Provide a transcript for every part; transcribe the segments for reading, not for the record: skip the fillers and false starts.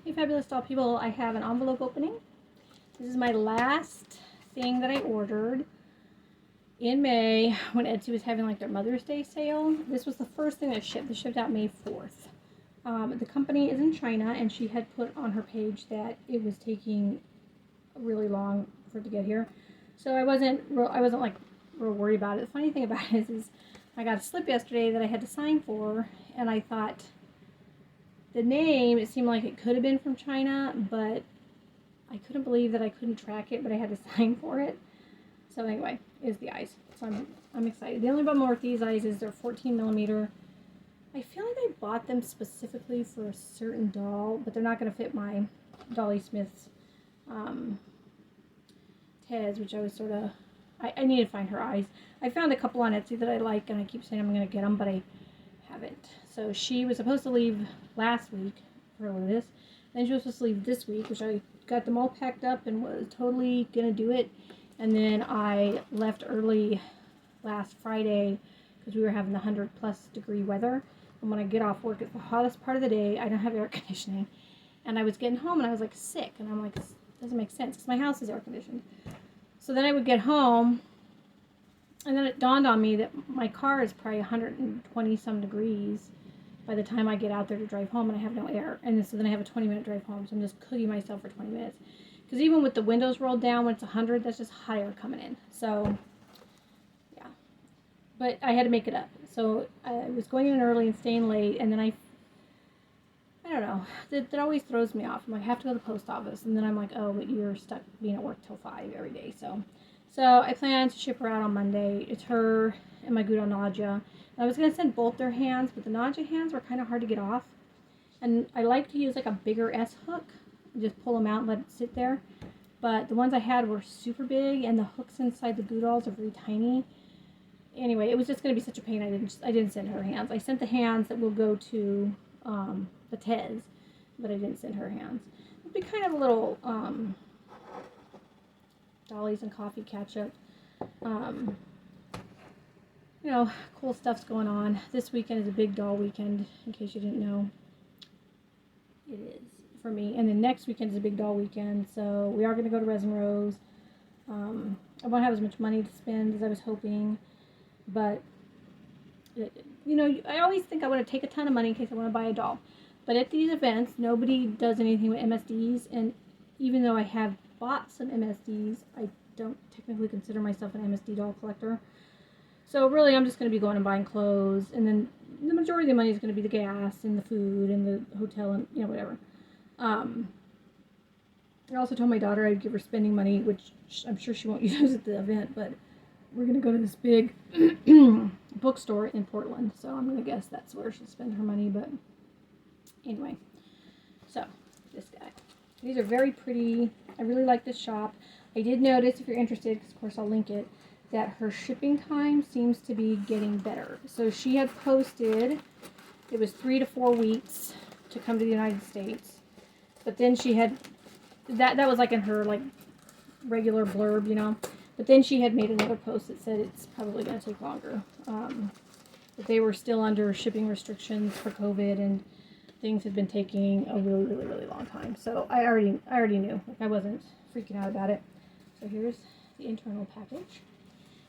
Hey fabulous doll people, I have an envelope opening. This is my last thing that I ordered in May when Etsy was having like their Mother's Day sale. This was the first thing that shipped. This shipped out May 4th. The company is in China, and she had put on her page that it was taking really long for it to get here. So I wasn't like real worried about it. The funny thing about it is I got a slip yesterday that I had to sign for, and I thought the name, it seemed like it could have been from China, but I couldn't believe that I couldn't track it, but I had to sign for it. So anyway, is the eyes. So I'm excited. The only bummer with these eyes is they're 14 millimeter. I feel like I bought them specifically for a certain doll, but they're not going to fit my Dolly Smith's Tez, which I was sort of, I need to find her eyes. I found a couple on Etsy that I like, and I keep saying I'm going to get them, but I haven't. So she was supposed to leave last week for this. Then she was supposed to leave this week, which I got them all packed up and was totally going to do it. And then I left early last Friday because we were having the 100+ degree weather. And when I get off work, it's the hottest part of the day. I don't have air conditioning. And I was getting home and I was like sick. And I'm like, this doesn't make sense because my house is air conditioned. So then I would get home, and then it dawned on me that my car is probably 120 some degrees by the time I get out there to drive home, and I have no air. And so then I have a 20-minute drive home, so I'm just cooking myself for 20 minutes. Because even with the windows rolled down when it's 100, that's just hot air coming in. So, yeah. But I had to make it up. So I was going in early and staying late, and then I don't know. That always throws me off. I'm like, I have to go to the post office. And then I'm like, oh, but you're stuck being at work till 5 every day. So I plan to ship her out on Monday. It's her and my Gudo Nadja. I was going to send both their hands, but the Nadja hands were kind of hard to get off. And I like to use like a bigger S hook. Just pull them out and let it sit there. But the ones I had were super big, and the hooks inside the Goodolls are very tiny. Anyway, it was just going to be such a pain. I didn't send her hands. I sent the hands that will go to the Tez, but I didn't send her hands. It'd be kind of a little dollies and coffee catch up. You know, cool stuff's going on. This weekend is a big doll weekend, in case you didn't know. It is for me. And then next weekend is a big doll weekend, so we are going to go to Resin Rose. I won't have as much money to spend as I was hoping, but you know, I always think I want to take a ton of money in case I want to buy a doll. But at these events, nobody does anything with MSDs, and even though I have bought some MSDs, I don't technically consider myself an MSD doll collector. So really, I'm just going to be going and buying clothes, and then the majority of the money is going to be the gas and the food and the hotel and, you know, whatever. I also told my daughter I'd give her spending money, which I'm sure she won't use at the event, but we're going to go to this big bookstore in Portland, so I'm going to guess that's where she'll spend her money, but anyway. So, this guy. These are very pretty. I really like this shop. I did notice, if you're interested, because of course I'll link it, that her shipping time seems to be getting better. So she had posted it was 3 to 4 weeks to come to the United States, but then she had that was like in her like regular blurb, you know. But then she had made another post that said it's probably going to take longer. That they were still under shipping restrictions for COVID, and things had been taking a really, really, really long time. So I already knew. Like, I wasn't freaking out about it. So here's the internal package.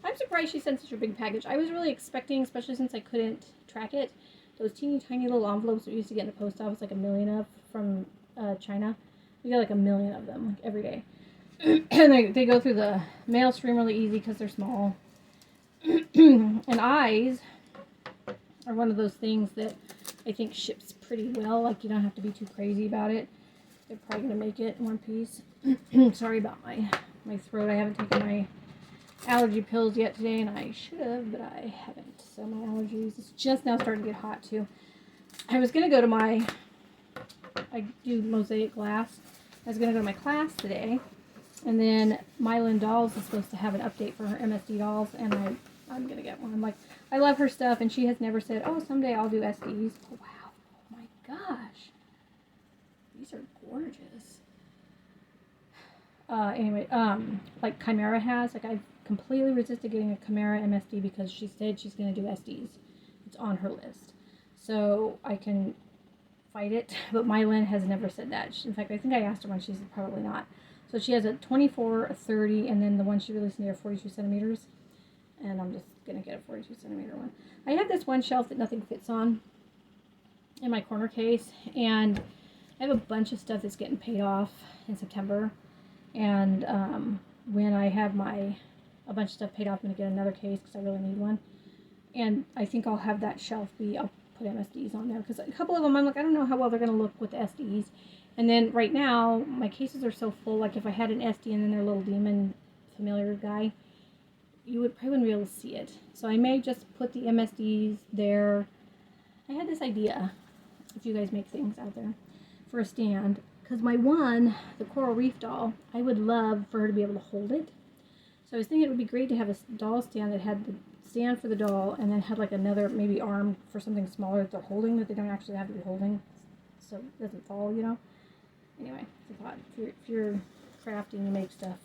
I'm surprised she sent such a big package. I was really expecting, especially since I couldn't track it, those teeny tiny little envelopes that we used to get in the post office, like a million of from China. We get like a million of them like every day. And they go through the mail stream really easy because they're small. And eyes are one of those things that I think ships pretty well. Like, you don't have to be too crazy about it. They're probably going to make it in one piece. Sorry about my throat. I haven't taken my allergy pills yet today, and I should have, but I haven't. So my allergies, it's just now starting to get hot too. I was going to go to I do mosaic glass. I was going to go to my class today. And then Mylan Dolls is supposed to have an update for her MSD dolls, and I'm going to get one. I'm like, I love her stuff, and she has never said, oh, someday I'll do SDs. Oh, wow. Oh, my gosh. These are gorgeous. Anyway, like Chimera has, like, I've completely resisted getting a Chimera MSD because she said she's going to do SDs. It's on her list. So I can fight it, but Mylin has never said that. In fact, I think I asked her when she said probably not. So she has a 24, a 30, and then the one she released in here, 42 centimeters. And I'm just going to get a 42 centimeter one. I have this one shelf that nothing fits on in my corner case, and I have a bunch of stuff that's getting paid off in September. And when I have a bunch of stuff paid off, I'm going to get another case because I really need one. And I think I'll have that shelf I'll put MSDs on there, because a couple of them I'm like, I don't know how well they're going to look with the SDs. And then right now, my cases are so full, like if I had an SD and then their little demon familiar guy, you probably wouldn't be able to see it. So I may just put the MSDs there. I had this idea, if you guys make things out there, for a stand. Because the Coral Reef doll, I would love for her to be able to hold it. So I was thinking it would be great to have a doll stand that had the stand for the doll and then had like another maybe arm for something smaller that they're holding, that they don't actually have to be holding, so it doesn't fall, you know. Anyway, it's a thought. If you're crafting, you make stuff.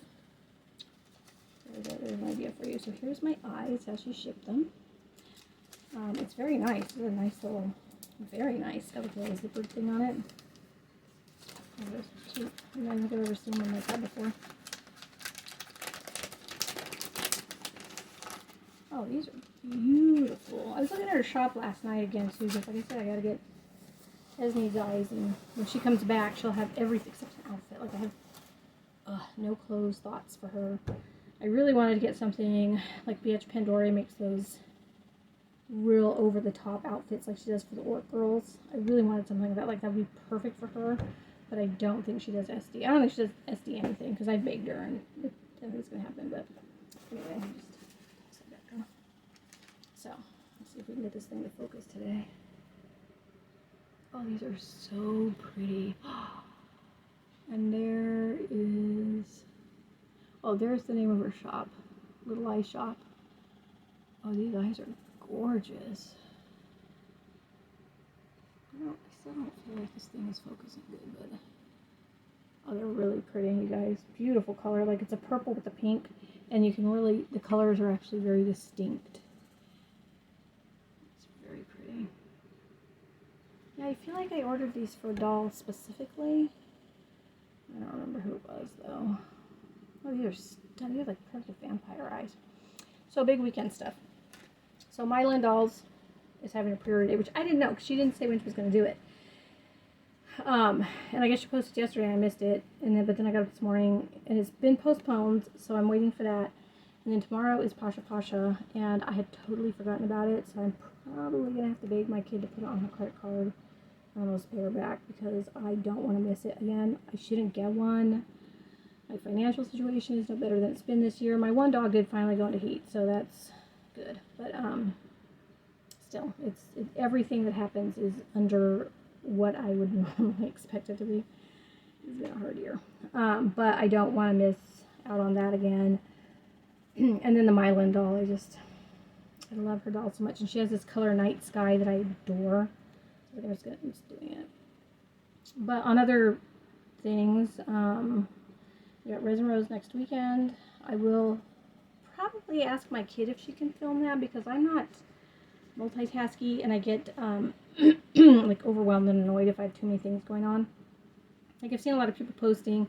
There's an idea for you. So here's my eyes as she shipped them. It's very nice. It's a nice little, very nice. Got a little zippered thing on it. Oh, those are cute. I don't think I've ever seen one like that before. Oh, these are beautiful. I was looking at her shop last night again too, because like I said, I gotta get Esme's eyes, and when she comes back, she'll have everything except an outfit. Like I have no clothes thoughts for her. I really wanted to get something like BH Pandora makes those real over-the-top outfits like she does for the Orc girls. I really wanted something like that would be perfect for her, but I don't think she does SD. I don't think she does SD anything, because I begged her, and I don't think it's going to happen, but anyway, just let that go. So, let's see if we can get this thing to focus today. Oh, these are so pretty. And there is... Oh, there's the name of her shop. littleeyeshop. Oh, these eyes are gorgeous. I still don't feel like this thing is focusing good, but... Oh, they're really pretty, you guys. Beautiful color. Like, it's a purple with a pink. And you can really... The colors are actually very distinct. It's very pretty. Yeah, I feel like I ordered these for dolls specifically. I don't remember who it was, though. Oh, these are stunning. These are like perfect vampire eyes. So, big weekend stuff. So, Mylin Dolls is having a pre-order date, which I didn't know, because she didn't say when she was going to do it. And I guess she posted yesterday, and I missed it. But then I got up this morning, and it's been postponed, so I'm waiting for that. And then tomorrow is Pasha Pasha, and I had totally forgotten about it, so I'm probably going to have to beg my kid to put it on her credit card. I'm going to pay her back, because I don't want to miss it again. I shouldn't get one. My financial situation is no better than it's been this year. My one dog did finally go into heat, so that's good. But still, everything that happens is under what I would normally expect it to be. It's been a hard year. But I don't want to miss out on that again. And then the Mylin doll, I love her doll so much. And she has this color Night Sky that I adore. So I'm just doing it. But on other things, we got Resin Rose next weekend. I will probably ask my kid if she can film that, because I'm not multitasky, and I get like overwhelmed and annoyed if I have too many things going on. Like, I've seen a lot of people posting,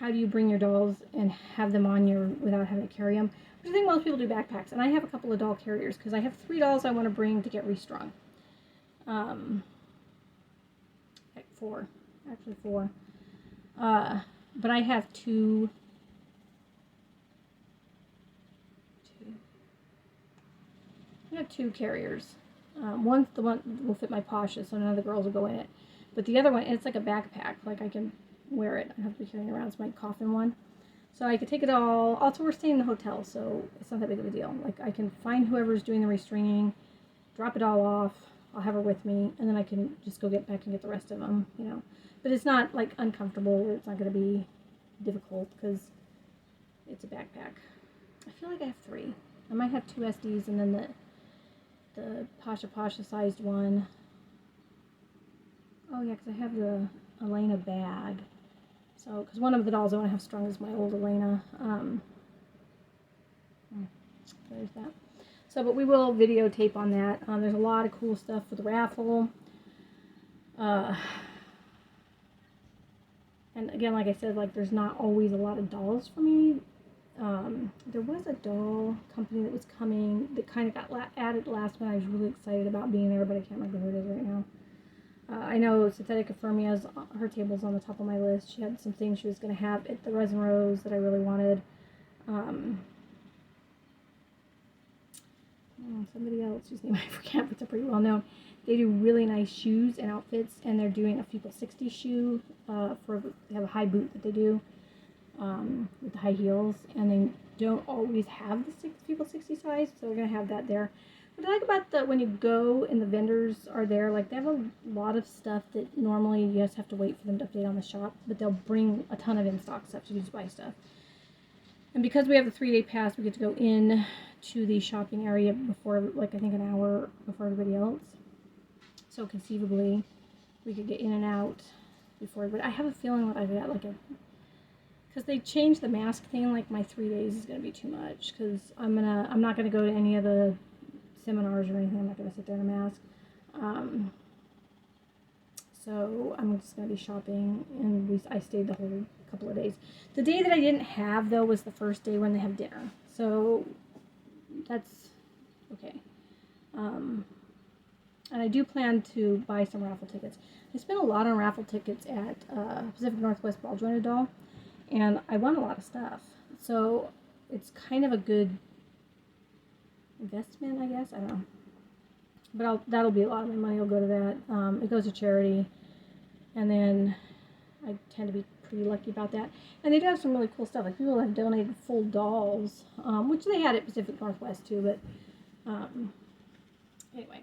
how do you bring your dolls and have them on without having to carry them? Which I think most people do backpacks, and I have a couple of doll carriers, because I have 3 dolls I want to bring to get restrung. 4. Actually 4. But I have two. I have 2 carriers. One's the one that will fit my Pasha, so none of the girls will go in it. But the other one, it's like a backpack. Like, I can wear it. I don't have to be carrying it around. It's my coffin one. So I could take it all. Also, we're staying in the hotel, so it's not that big of a deal. Like, I can find whoever's doing the restringing, drop it all off. I'll have her with me, and then I can just go get back and get the rest of them, you know. But it's not, like, uncomfortable. It's not going to be difficult, because it's a backpack. I feel like I have 3. I might have 2 SDs, and then the Pasha sized one. Oh, yeah, because I have the Elena bag. So, because one of the dolls I want to have strung is my old Elena. There's that. So, but we will videotape on that. There's a lot of cool stuff for the raffle. And again, like I said, like there's not always a lot of dolls for me. There was a doll company that was coming that kind of got added last minute. I was really excited about being there, but I can't remember who it is right now. I know Synthetic Affirmia's, her table's on the top of my list. She had some things she was going to have at the Resin Rose that I really wanted. Somebody else whose name I forget, but they're pretty well known. They do really nice shoes and outfits, and they're doing a People 60 shoe. They have a high boot that they do with the high heels, and they don't always have the People 60 size, so they're going to have that there. What I like about when you go and the vendors are there, like they have a lot of stuff that normally you just have to wait for them to update on the shop, but they'll bring a ton of in-stock stuff, so you just buy stuff. And because we have the 3-day pass, we get to go in to the shopping area before, like I think an hour before everybody else. So conceivably, we could get in and out before everybody. I have a feeling that I've got like because they changed the mask thing, like my 3 days is going to be too much, because I'm not going to go to any of the seminars or anything. I'm not going to sit there in a mask. So I'm just going to be shopping, and I stayed the whole couple of days. The day that I didn't have, though, was the first day when they have dinner. So that's okay. And I do plan to buy some raffle tickets. I spent a lot on raffle tickets at Pacific Northwest Ball Jointed Doll, and I won a lot of stuff. So it's kind of a good investment, I guess. I don't know. But that'll be a lot of my money will go to that. It goes to charity. And then I tend to be pretty lucky about that. And they do have some really cool stuff. Like people have donated full dolls, which they had at Pacific Northwest too. But anyway,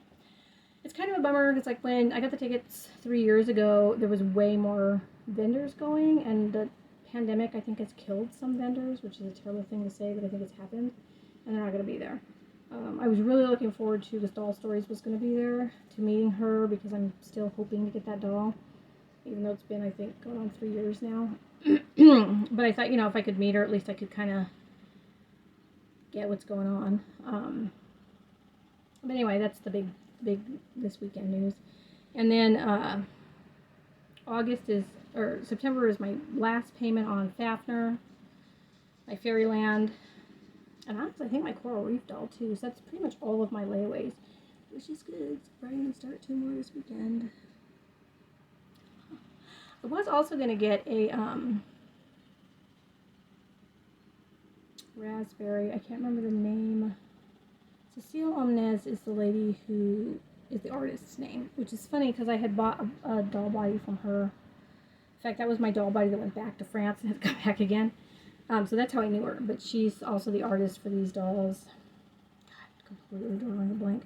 it's kind of a bummer. It's like when I got the tickets 3 years ago, there was way more vendors going. And the pandemic, I think, has killed some vendors, which is a terrible thing to say, but I think it's happened. And they're not going to be there. I was really looking forward to this Doll Stories was going to be there, to meeting her, because I'm still hoping to get that doll, even though it's been, I think, going on 3 years now. But I thought, if I could meet her, at least I could kind of get what's going on. But anyway, that's the big this weekend news. And then September is my last payment on Fafner, my Fairyland. And honestly, I think my Coral Reef doll, too. So that's pretty much all of my layaways, which is good. So probably going to start 2 more this weekend. I was also going to get a raspberry. I can't remember the name. Cecile Omnes is the lady who is the artist's name, which is funny because I had bought a doll body from her. In fact, that was my doll body that went back to France and had to come back again. So that's how I knew her, but she's also the artist for these dolls. God, completely drawing a blank.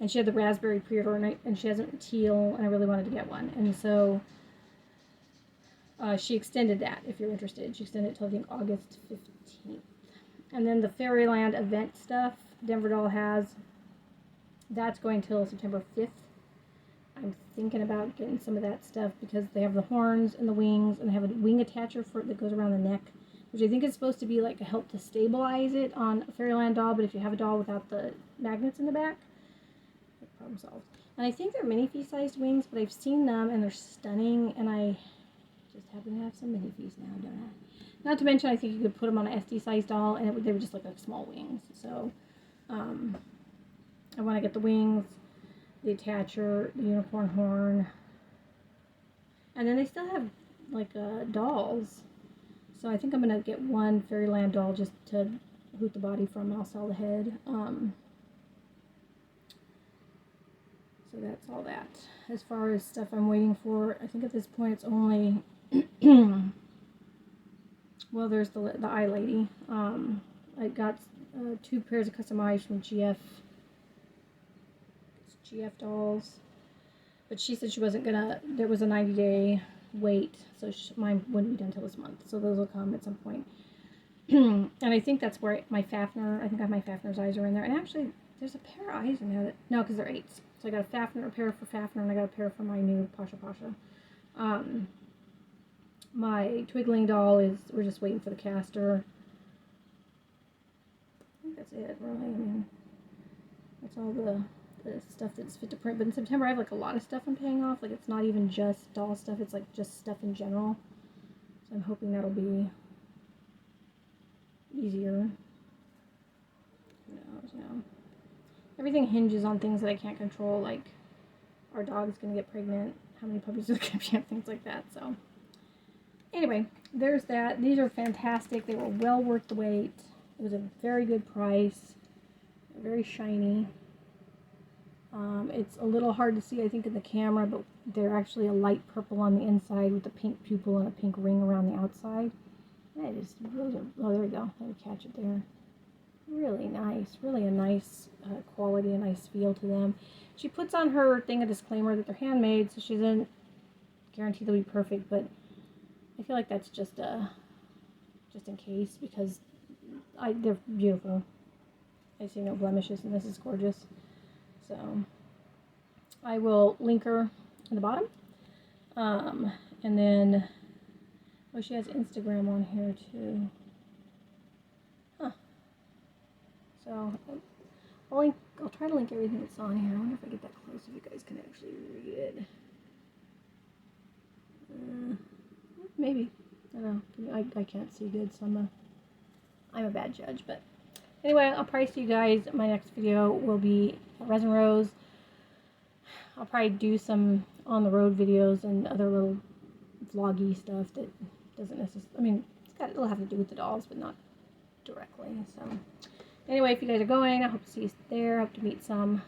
And she had the raspberry pre-order, and she has a teal, and I really wanted to get one. And so she extended that, if you're interested. She extended it till, I think, August 15th. And then the Fairyland event stuff Denver Doll has, that's going till September 5th. I'm thinking about getting some of that stuff because they have the horns and the wings, and they have a wing attacher that goes around the neck, which I think is supposed to be like a help to stabilize it on a Fairyland doll, but if you have a doll without the magnets in the back, problem solved. And I think they're mini-fee-sized wings, but I've seen them and they're stunning, and I just happen to have some mini-fees now, don't I? Not to mention, I think you could put them on an SD-sized doll, and they would just look like small wings. So, I want to get the wings, the attacher, the unicorn horn, and then they still have, like, dolls. So I think I'm going to get one Fairyland doll just to hoot the body from, and I'll sell the head. So that's all that. As far as stuff I'm waiting for, I think at this point it's only, well, there's the Eye Lady. I got 2 pairs of custom eyes from GF dolls. But she said she wasn't going to, there was a 90-day wait, so mine wouldn't be done until this month. So those will come at some point. And I think that's where my Fafner, I think I have my Fafner's eyes are in there. And actually, there's a pair of eyes in there that, no, because they're 8s. So I got a Fafner, a pair for Fafner, and I got a pair for my new Pasha Pasha. My Twiggling doll we're just waiting for the caster. I think that's it, really. I mean, that's all the the stuff that's fit to print. But in September, I have like a lot of stuff I'm paying off. Like it's not even just doll stuff. It's like just stuff in general. So I'm hoping that'll be easier. Who knows, you know. Everything hinges on things that I can't control, like our dog's gonna get pregnant, how many puppies are gonna be, things like that. So anyway, there's that. These are fantastic. They were well worth the wait. It was a very good price. Very shiny. It's a little hard to see, I think, in the camera, but they're actually a light purple on the inside with a pink pupil and a pink ring around the outside. And it is really, oh, there we go. Let me catch it there. Really nice. Really a nice quality, a nice feel to them. She puts on her thing a disclaimer that they're handmade, so she doesn't guarantee they'll be perfect, but I feel like that's just in case, because they're beautiful. I see no blemishes, and this is gorgeous. So I will link her in the bottom. And then, oh, she has Instagram on here too. Huh. So I'll try to link everything that's on here. I wonder if I get that close, if you guys can actually read it. Maybe. I don't know. I can't see good, so I'm a bad judge, but anyway, I'll probably see you guys. My next video will be Resin Rose. I'll probably do some on the road videos and other little vloggy stuff that doesn't necessarily, I mean, it'll have to do with the dolls, but not directly. So anyway, if you guys are going, I hope to see you there. I hope to meet some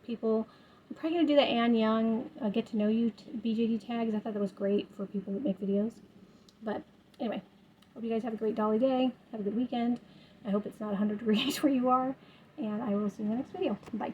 people. I'm probably going to do the Ann Young get to know you BJD tags. I thought that was great for people that make videos. But anyway, hope you guys have a great dolly day. Have a good weekend. I hope it's not 100 degrees where you are. And I will see you in the next video. Bye.